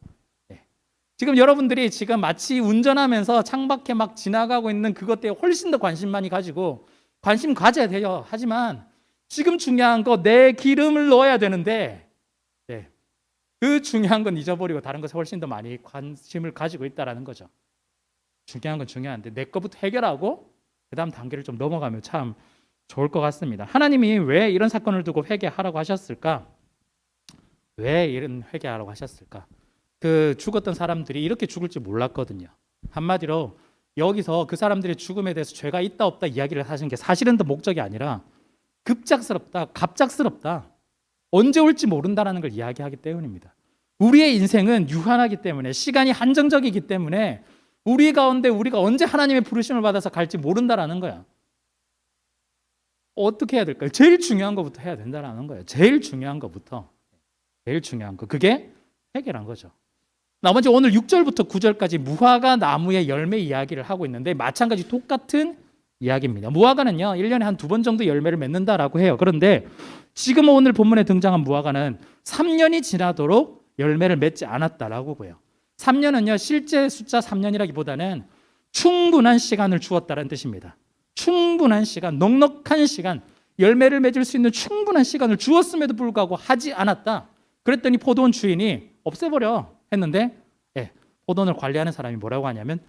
지금 여러분들이 지금 마치 운전하면서 창밖에 막 지나가고 있는 그것 때문에 훨씬 더 관심 많이 가지고 관심 가져야 돼요. 하지만 지금 중요한 거 내 기름을 넣어야 되는데 그 중요한 건 잊어버리고 다른 것에 훨씬 더 많이 관심을 가지고 있다는 거죠. 중요한 건 중요한데 내 것부터 해결하고 그 다음 단계를 좀 넘어가면 참 좋을 것 같습니다. 하나님이 왜 이런 사건을 두고 회개하라고 하셨을까? 왜 이런 회개하라고 하셨을까? 그 죽었던 사람들이 이렇게 죽을 줄 몰랐거든요. 한마디로 여기서 그 사람들의 죽음에 대해서 죄가 있다 없다 이야기를 하시는 게 사실은 더 목적이 아니라 급작스럽다, 갑작스럽다, 언제 올지 모른다라는 걸 이야기하기 때문입니다. 우리의 인생은 유한하기 때문에, 시간이 한정적이기 때문에 우리 가운데 우리가 언제 하나님의 부르심을 받아서 갈지 모른다라는 거야. 어떻게 해야 될까요? 제일 중요한 것부터 해야 된다라는 거예요. 제일 중요한 것부터. 제일 중요한 거. 그게 회개란 거죠. 나머지 오늘 6절부터 9절까지 무화과 나무의 열매 이야기를 하고 있는데 마찬가지 똑같은 이야기입니다. 무화과는요 1년에 한 2번 정도 열매를 맺는다라고 해요. 그런데 지금 오늘 본문에 등장한 무화과는 3년이 지나도록 열매를 맺지 않았다라고 보여요. 3년은요 실제 숫자 3년이라기보다는 충분한 시간을 주었다는 뜻입니다. 충분한 시간, 넉넉한 시간, 열매를 맺을 수 있는 충분한 시간을 주었음에도 불구하고 하지 않았다. 그랬더니 포도원 주인이 없애버려 했는데, 포도원을 관리하는 사람이 뭐라고 하냐면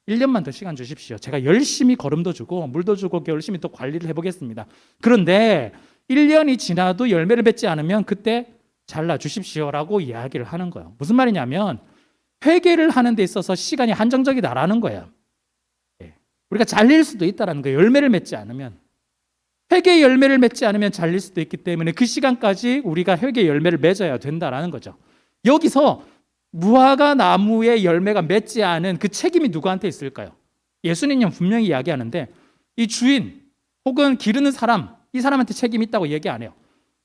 1년만 더 시간 주십시오. 제가 열심히 거름도 주고 물도 주고 열심히 또 관리를 해보겠습니다. 그런데 1년이 지나도 열매를 맺지 않으면 그때 잘라 주십시오라고 이야기를 하는 거예요. 무슨 말이냐면 회개를 하는 데 있어서 시간이 한정적이다라는 거예요. 우리가 잘릴 수도 있다는 거예요. 열매를 맺지 않으면. 회개의 열매를 맺지 않으면 잘릴 수도 있기 때문에 그 시간까지 우리가 회개의 열매를 맺어야 된다라는 거죠. 여기서 무화과 나무의 열매가 맺지 않은 그 책임이 누구한테 있을까요? 예수님은 분명히 이야기하는데 이 주인 혹은 기르는 사람, 이 사람한테 책임이 있다고 얘기 안 해요.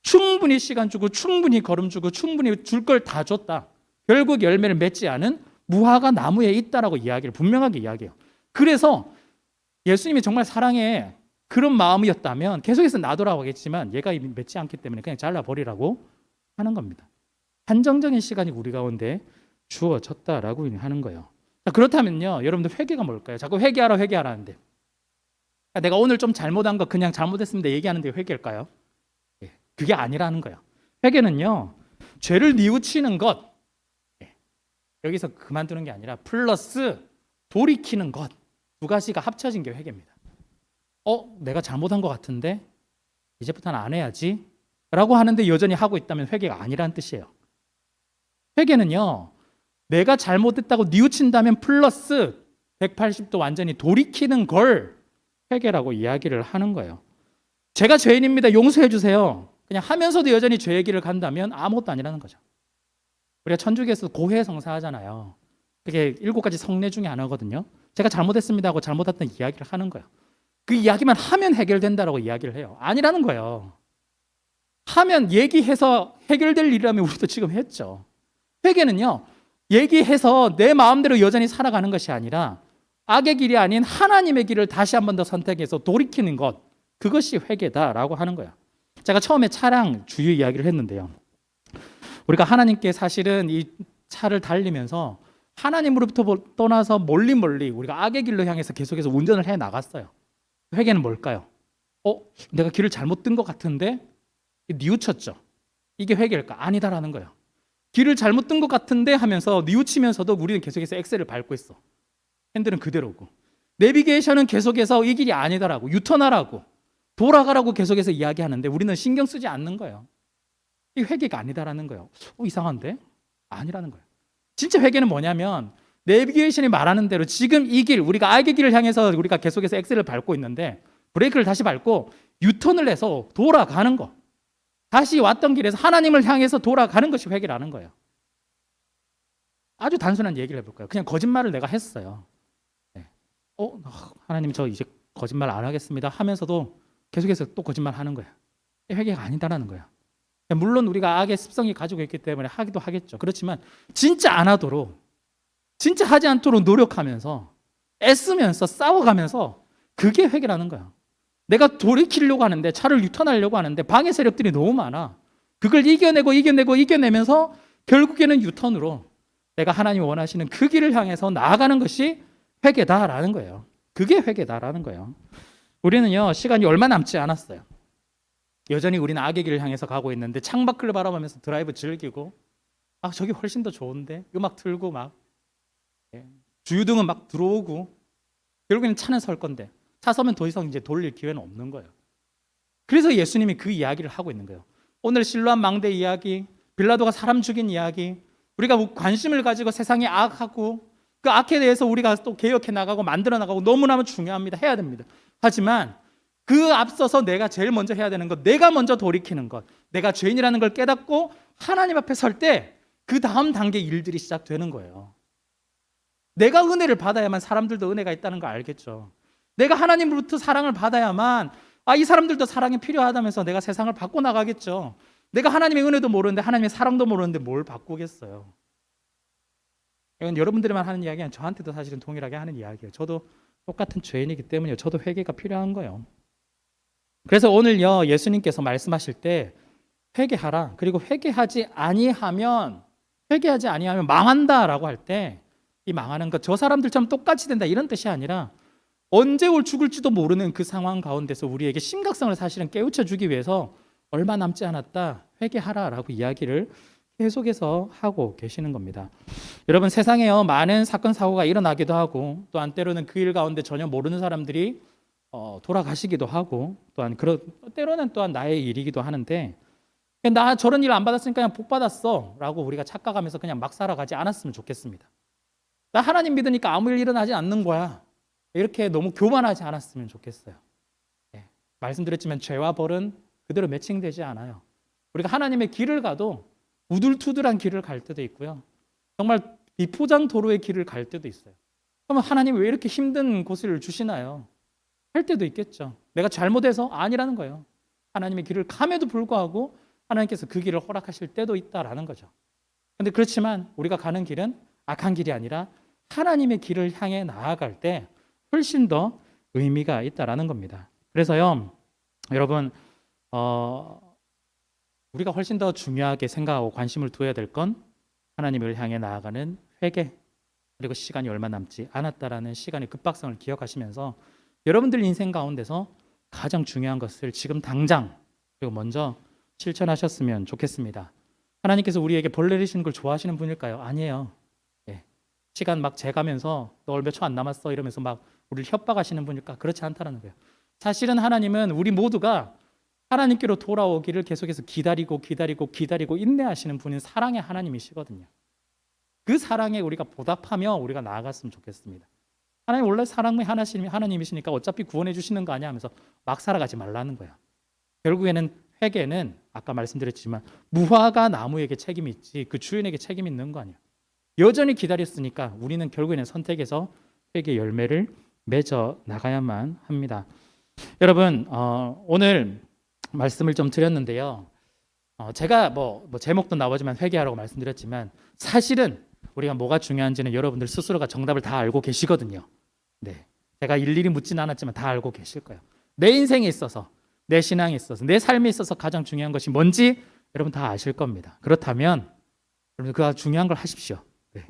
충분히 시간 주고 충분히 거름 주고 충분히 줄 걸 다 줬다. 결국 열매를 맺지 않은 무화과 나무에 있다라고 이야기를 분명하게 이야기해요. 그래서 예수님이 정말 사랑에 그런 마음이었다면 계속해서 놔두라고 하겠지만 얘가 맺지 않기 때문에 그냥 잘라버리라고 하는 겁니다. 한정적인 시간이 우리 가운데 주어졌다라고 하는 거예요. 자, 그렇다면요, 여러분들 회개가 뭘까요? 자꾸 회개하라 회개하라는데 내가 오늘 좀 잘못한 거 그냥 잘못했습니다 얘기하는데 회개일까요? 그게 아니라는 거예요. 회개는요, 죄를 뉘우치는 것, 여기서 그만두는 게 아니라 플러스 돌이키는 것, 두 가지가 합쳐진 게 회개입니다. 내가 잘못한 것 같은데 이제부터는 안 해야지 라고 하는데 여전히 하고 있다면 회개가 아니라는 뜻이에요. 회개는요, 내가 잘못했다고 뉘우친다면 플러스 180도 완전히 돌이키는 걸 회개라고 이야기를 하는 거예요. 제가 죄인입니다 용서해 주세요 그냥 하면서도 여전히 죄의 길을 간다면 아무것도 아니라는 거죠. 우리가 천주교에서 고해성사하잖아요. 그게 7가지 성례 중에 하나거든요. 제가 잘못했습니다 하고 잘못했던 이야기를 하는 거예요. 그 이야기만 하면 해결된다라고 이야기를 해요. 아니라는 거예요. 하면 얘기해서 해결될 일이라면 우리도 지금 했죠. 회개는요, 얘기해서 내 마음대로 여전히 살아가는 것이 아니라 악의 길이 아닌 하나님의 길을 다시 한 번 더 선택해서 돌이키는 것, 그것이 회개다라고 하는 거야. 제가 처음에 차량 주유 이야기를 했는데요. 우리가 하나님께 사실은 이 차를 달리면서 하나님으로부터 떠나서 멀리 우리가 악의 길로 향해서 계속해서 운전을 해 나갔어요. 회개는 뭘까요? 내가 길을 잘못 든 것 같은데 뉘우쳤죠. 이게 회개일까? 아니다라는 거예요. 길을 잘못 든 것 같은데 하면서 뉘우치면서도 우리는 계속해서 엑셀을 밟고 있어. 핸들은 그대로고. 내비게이션은 계속해서 이 길이 아니다라고, 유턴하라고, 돌아가라고 계속해서 이야기하는데 우리는 신경 쓰지 않는 거예요. 이 회개가 아니다라는 거예요. 이상한데? 아니라는 거예요. 진짜 회개는 뭐냐면 내비게이션이 말하는 대로 지금 이 길, 우리가 악의 길을 향해서 우리가 계속해서 엑셀을 밟고 있는데 브레이크를 다시 밟고 유턴을 해서 돌아가는 거. 다시 왔던 길에서 하나님을 향해서 돌아가는 것이 회개라는 거예요. 아주 단순한 얘기를 해볼까요? 그냥 거짓말을 내가 했어요. 네. 하나님 저 이제 거짓말 안 하겠습니다 하면서도 계속해서 또 거짓말 하는 거예요. 회개가 아니다라는 거예요. 물론 우리가 악의 습성이 가지고 있기 때문에 하기도 하겠죠. 그렇지만 진짜 안 하도록, 진짜 하지 않도록 노력하면서 애쓰면서 싸워가면서 그게 회개라는 거야. 내가 돌이키려고 하는데, 차를 유턴하려고 하는데 방해 세력들이 너무 많아. 그걸 이겨내면서 결국에는 유턴으로 내가 하나님이 원하시는 그 길을 향해서 나아가는 것이 회개다라는 거예요. 그게 회개다라는 거예요. 우리는요, 시간이 얼마 남지 않았어요. 여전히 우리는 악의 길을 향해서 가고 있는데 창밖을 바라보면서 드라이브 즐기고, 저기 훨씬 더 좋은데, 음악 틀고 막 주유등은 막 들어오고, 결국에는 차는 설 건데 차 서면 더 이상 이제 돌릴 기회는 없는 거예요. 그래서 예수님이 그 이야기를 하고 있는 거예요. 오늘 실로암 망대 이야기, 빌라도가 사람 죽인 이야기, 우리가 관심을 가지고 세상의 악하고 그 악에 대해서 우리가 또 개혁해 나가고 만들어 나가고 너무너무 중요합니다. 해야 됩니다. 하지만 그 앞서서 내가 제일 먼저 해야 되는 것, 내가 먼저 돌이키는 것, 내가 죄인이라는 걸 깨닫고 하나님 앞에 설 때 그 다음 단계 일들이 시작되는 거예요. 내가 은혜를 받아야만 사람들도 은혜가 있다는 거 알겠죠. 내가 하나님으로부터 사랑을 받아야만 이 사람들도 사랑이 필요하다면서 내가 세상을 바꿔 나가겠죠. 내가 하나님의 은혜도 모르는데 하나님의 사랑도 모르는데 뭘 바꾸겠어요. 이건 여러분들만 하는 이야기 아니라 저한테도 사실은 동일하게 하는 이야기예요. 저도 똑같은 죄인이기 때문에 저도 회개가 필요한 거예요. 그래서 오늘요, 예수님께서 말씀하실 때 회개하라, 그리고 회개하지 아니하면 망한다라고 할 때, 이 망하는 것, 저 사람들처럼 똑같이 된다 이런 뜻이 아니라 언제 죽을지도 모르는 그 상황 가운데서 우리에게 심각성을 사실은 깨우쳐 주기 위해서 얼마 남지 않았다, 회개하라라고 이야기를 계속해서 하고 계시는 겁니다. 여러분, 세상에요, 많은 사건 사고가 일어나기도 하고, 또한 때로는 그 일 가운데 전혀 모르는 사람들이 돌아가시기도 하고, 또한 때로는 또한 나의 일이기도 하는데, 나 저런 일 안 받았으니까 그냥 복 받았어 라고 우리가 착각하면서 그냥 막 살아가지 않았으면 좋겠습니다. 나 하나님 믿으니까 아무 일 일어나지 않는 거야, 이렇게 너무 교만하지 않았으면 좋겠어요. 말씀드렸지만 죄와 벌은 그대로 매칭되지 않아요. 우리가 하나님의 길을 가도 우둘투둘한 길을 갈 때도 있고요, 정말 비포장 도로의 길을 갈 때도 있어요. 그러면 하나님 왜 이렇게 힘든 곳을 주시나요? 할 때도 있겠죠. 내가 잘못해서? 아니라는 거예요. 하나님의 길을 감에도 불구하고 하나님께서 그 길을 허락하실 때도 있다라는 거죠. 그런데 그렇지만 우리가 가는 길은 악한 길이 아니라 하나님의 길을 향해 나아갈 때 훨씬 더 의미가 있다라는 겁니다. 그래서요, 여러분, 우리가 훨씬 더 중요하게 생각하고 관심을 두어야 될 건 하나님을 향해 나아가는 회개, 그리고 시간이 얼마 남지 않았다라는 시간의 급박성을 기억하시면서 여러분들 인생 가운데서 가장 중요한 것을 지금 당장 그리고 먼저 실천하셨으면 좋겠습니다. 하나님께서 우리에게 벌 내리시는 걸 좋아하시는 분일까요? 아니에요. 시간 막 재가면서 너 얼마 초 안 남았어 이러면서 막 우리를 협박하시는 분일까? 그렇지 않다라는 거예요. 사실은 하나님은 우리 모두가 하나님께로 돌아오기를 계속해서 기다리고 인내하시는 분인 사랑의 하나님이시거든요. 그 사랑에 우리가 보답하며 우리가 나아갔으면 좋겠습니다. 하나님 원래 사랑의 하나님이시니까 어차피 구원해 주시는 거 아니야 하면서 막 살아가지 말라는 거야. 결국에는 회개는 아까 말씀드렸지만 무화과 나무에게 책임이 있지 그 주인에게 책임이 있는 거 아니야. 여전히 기다렸으니까 우리는 결국에는 선택해서 회개 열매를 맺어 나가야만 합니다. 여러분, 오늘 말씀을 좀 드렸는데요, 제가 뭐 제목도 나오지만 회개하라고 말씀드렸지만 사실은 우리가 뭐가 중요한지는 여러분들 스스로가 정답을 다 알고 계시거든요. 네, 제가 일일이 묻지는 않았지만 다 알고 계실 거예요. 내 인생에 있어서, 내 신앙에 있어서, 내 삶에 있어서 가장 중요한 것이 뭔지 여러분 다 아실 겁니다. 그렇다면 여러분 그 중요한 걸 하십시오. 네,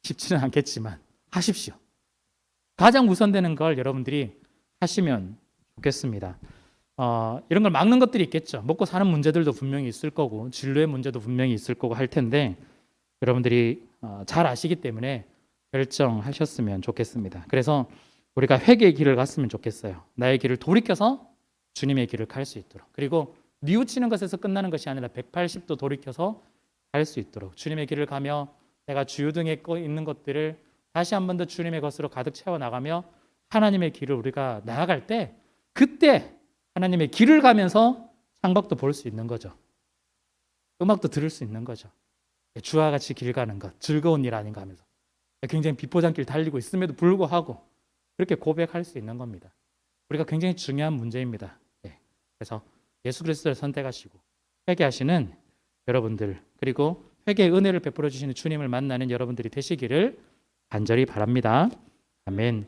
쉽지는 않겠지만 하십시오. 가장 우선되는 걸 여러분들이 하시면 좋겠습니다. 이런 걸 막는 것들이 있겠죠. 먹고 사는 문제들도 분명히 있을 거고 진로의 문제도 분명히 있을 거고 할 텐데 여러분들이 잘 아시기 때문에 결정하셨으면 좋겠습니다. 그래서 우리가 회개의 길을 갔으면 좋겠어요. 나의 길을 돌이켜서 주님의 길을 갈 수 있도록, 그리고 뉘우치는 것에서 끝나는 것이 아니라 180도 돌이켜서 갈 수 있도록 주님의 길을 가며 내가 주유등에 있는 것들을 다시 한 번 더 주님의 것으로 가득 채워 나가며 하나님의 길을 우리가 나아갈 때 그때 하나님의 길을 가면서 창밖도 볼 수 있는 거죠. 음악도 들을 수 있는 거죠. 주와 같이 길 가는 것 즐거운 일 아닌가 하면서 굉장히 비포장길 달리고 있음에도 불구하고 그렇게 고백할 수 있는 겁니다. 우리가 굉장히 중요한 문제입니다. 네. 그래서 예수 그리스도를 선택하시고 회개하시는 여러분들, 그리고 회개의 은혜를 베풀어 주시는 주님을 만나는 여러분들이 되시기를 간절히 바랍니다. 아멘.